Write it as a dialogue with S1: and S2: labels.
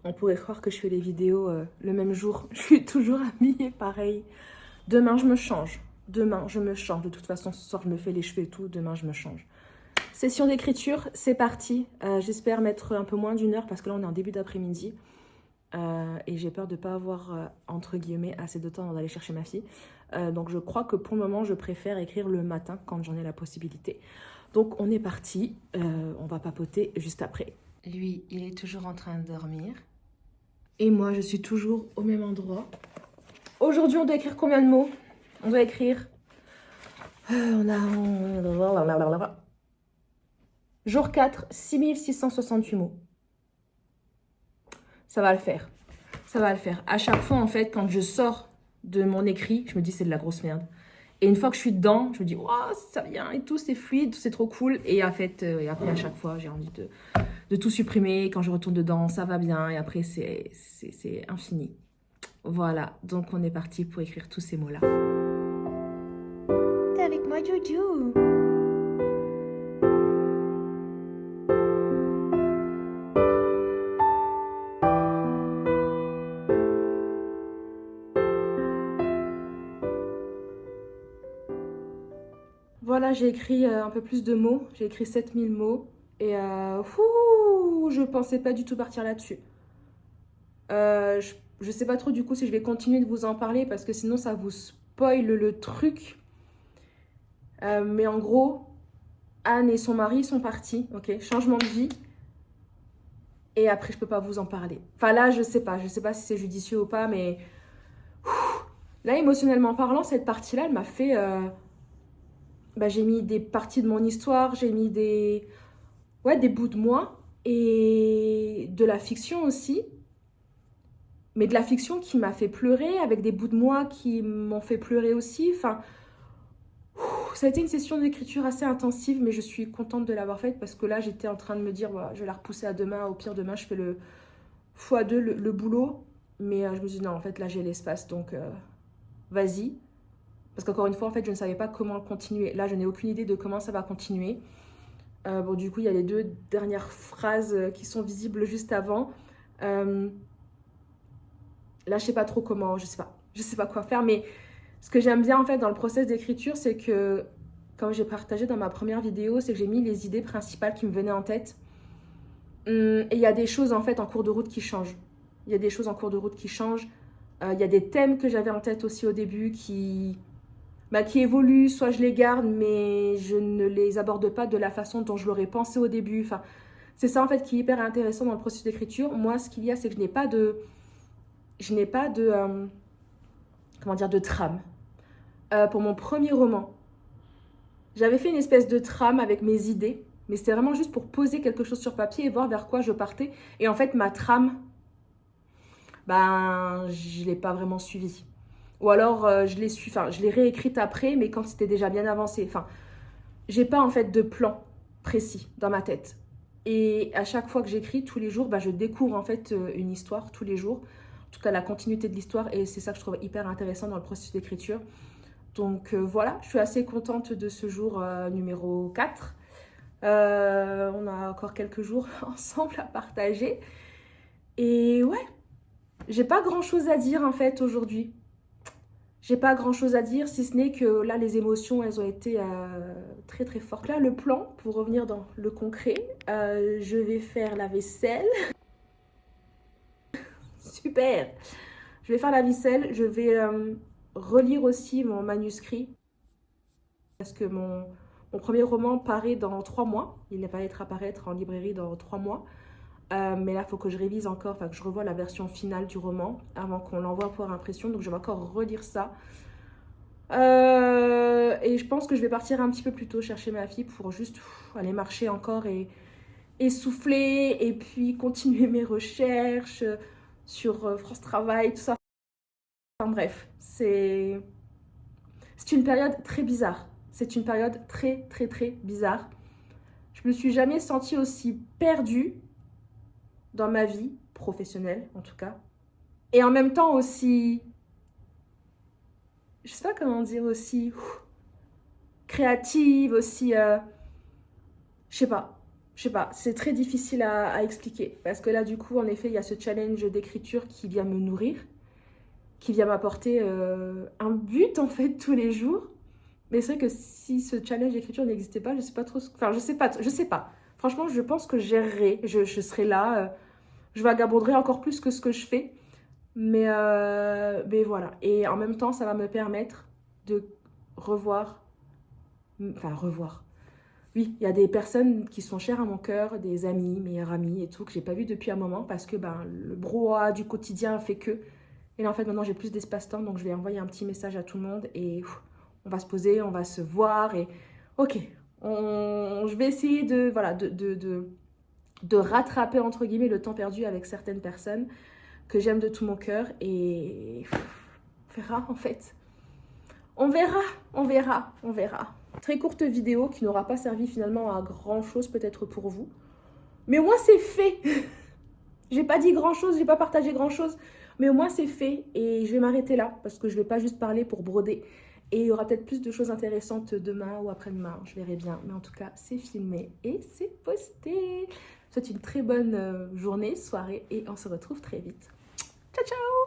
S1: On pourrait croire que je fais les vidéos le même jour. Je suis toujours habillée pareil. Demain, je me change. Demain, je me change. De toute façon, ce soir, je me fais les cheveux et tout. Demain, je me change. Session d'écriture, c'est parti. J'espère mettre un peu moins d'une heure parce que là, on est en début d'après-midi. Et j'ai peur de ne pas avoir, entre guillemets, assez de temps avant d'aller chercher ma fille. Donc, je crois que pour le moment, je préfère écrire le matin quand j'en ai la possibilité. Donc, on est parti. On va papoter juste après. Lui, il est toujours en train de dormir. Et moi, je suis toujours au même endroit. Aujourd'hui, on doit écrire combien de mots? On doit écrire... on a... Jour 4, 6668 mots. Ça va le faire. Ça va le faire. À chaque fois, en fait, quand je sors de mon écrit, je me dis c'est de la grosse merde. Et une fois que je suis dedans, je me dis oh, ça vient et tout, c'est fluide, c'est trop cool. Et en fait, et après, à chaque fois, j'ai envie de tout supprimer. Quand je retourne dedans, ça va bien. Et après, c'est infini. Voilà, donc on est parti pour écrire tous ces mots-là. T'es avec moi, Joujou. Voilà, j'ai écrit un peu plus de mots. J'ai écrit 7000 mots. Et je pensais pas du tout partir là-dessus. Je sais pas trop du coup si je vais continuer de vous en parler parce que sinon ça vous spoil le truc. Mais en gros, Anne et son mari sont partis, ok, changement de vie. Et après, je peux pas vous en parler. Enfin là, je sais pas si c'est judicieux ou pas, mais là, émotionnellement parlant, cette partie-là, elle m'a fait... j'ai mis des parties de mon histoire, j'ai mis des bouts de moi et de la fiction aussi. Mais de la fiction qui m'a fait pleurer, avec des bouts de moi qui m'ont fait pleurer aussi. Enfin, ça a été une session d'écriture assez intensive, mais je suis contente de l'avoir faite parce que là, j'étais en train de me dire, voilà, je vais la repousser à demain. Au pire, demain, je fais le x2, le boulot. Mais je me dis, non, en fait, là, j'ai l'espace, donc vas-y. Parce qu'encore une fois, en fait, je ne savais pas comment continuer. Là, je n'ai aucune idée de comment ça va continuer. Bon, du coup, il y a les deux dernières phrases qui sont visibles juste avant. Là, je sais pas trop comment, je sais pas quoi faire, mais ce que j'aime bien en fait dans le process d'écriture, c'est que, comme j'ai partagé dans ma première vidéo, c'est que j'ai mis les idées principales qui me venaient en tête. Et il y a des choses en fait en cours de route qui changent. Il y a des choses en cours de route qui changent. Il y a des thèmes que j'avais en tête aussi au début qui évoluent, soit je les garde, mais je ne les aborde pas de la façon dont je l'aurais pensé au début. Enfin, c'est ça en fait qui est hyper intéressant dans le processus d'écriture. Moi, ce qu'il y a, c'est que je n'ai pas de comment dire, de trame. Pour mon premier roman, j'avais fait une espèce de trame avec mes idées, mais c'était vraiment juste pour poser quelque chose sur papier et voir vers quoi je partais. Et en fait, ma trame, je l'ai pas vraiment suivie. Ou alors, je l'ai réécrite après, mais quand c'était déjà bien avancé. Enfin, j'ai pas en fait de plan précis dans ma tête. Et à chaque fois que j'écris, tous les jours, je découvre en fait une histoire tous les jours. En tout cas, la continuité de l'histoire. Et c'est ça que je trouve hyper intéressant dans le processus d'écriture. Donc voilà, je suis assez contente de ce jour numéro 4. On a encore quelques jours ensemble à partager. Et ouais, j'ai pas grand chose à dire en fait aujourd'hui. J'ai pas grand chose à dire si ce n'est que là les émotions elles ont été très très fortes. Là le plan, pour revenir dans le concret, je vais faire la vaisselle. Super. Je vais faire la vaisselle, je vais relire aussi mon manuscrit. Parce que mon premier roman paraît dans 3 mois. Il va être apparaître en librairie dans 3 mois. Mais là, il faut que je révise encore, enfin que je revoie la version finale du roman avant qu'on l'envoie pour impression. Donc je vais encore relire ça. Et je pense que je vais partir un petit peu plus tôt chercher ma fille pour juste aller marcher encore et souffler. Et puis continuer mes recherches sur France Travail, tout ça. Enfin bref, c'est une période très bizarre. C'est une période très très très bizarre. Je me suis jamais sentie aussi perdue dans ma vie professionnelle, en tout cas. Et en même temps aussi, je sais pas comment dire, aussi créative, aussi, je sais pas. je sais pas, c'est très difficile à expliquer. Parce que là, du coup, en effet, il y a ce challenge d'écriture qui vient me nourrir, qui vient m'apporter un but, en fait, tous les jours. Mais c'est vrai que si ce challenge d'écriture n'existait pas, je sais pas trop... Enfin, je sais pas. Franchement, je pense que j'errerais. Je serais là, je vagabonderais encore plus que ce que je fais. Mais voilà. Et en même temps, ça va me permettre de revoir... Enfin, revoir. Oui, il y a des personnes qui sont chères à mon cœur, des amis, meilleurs amis et tout, que j'ai pas vu depuis un moment parce que ben, le brouhaha du quotidien fait que... Et là, en fait, maintenant, j'ai plus d'espace-temps, donc je vais envoyer un petit message à tout le monde et on va se poser, on va se voir et... Ok, je vais essayer de, voilà, de rattraper, entre guillemets, le temps perdu avec certaines personnes que j'aime de tout mon cœur et... On verra, en fait. On verra, on verra, on verra. Très courte vidéo qui n'aura pas servi finalement à grand chose peut-être pour vous. Mais au moins c'est fait. J'ai pas dit grand chose, j'ai pas partagé grand chose. Mais au moins c'est fait et je vais m'arrêter là parce que je vais pas juste parler pour broder. Et il y aura peut-être plus de choses intéressantes demain ou après-demain, je verrai bien. Mais en tout cas, c'est filmé et c'est posté. Je vous souhaite une très bonne journée, soirée et on se retrouve très vite. Ciao, ciao!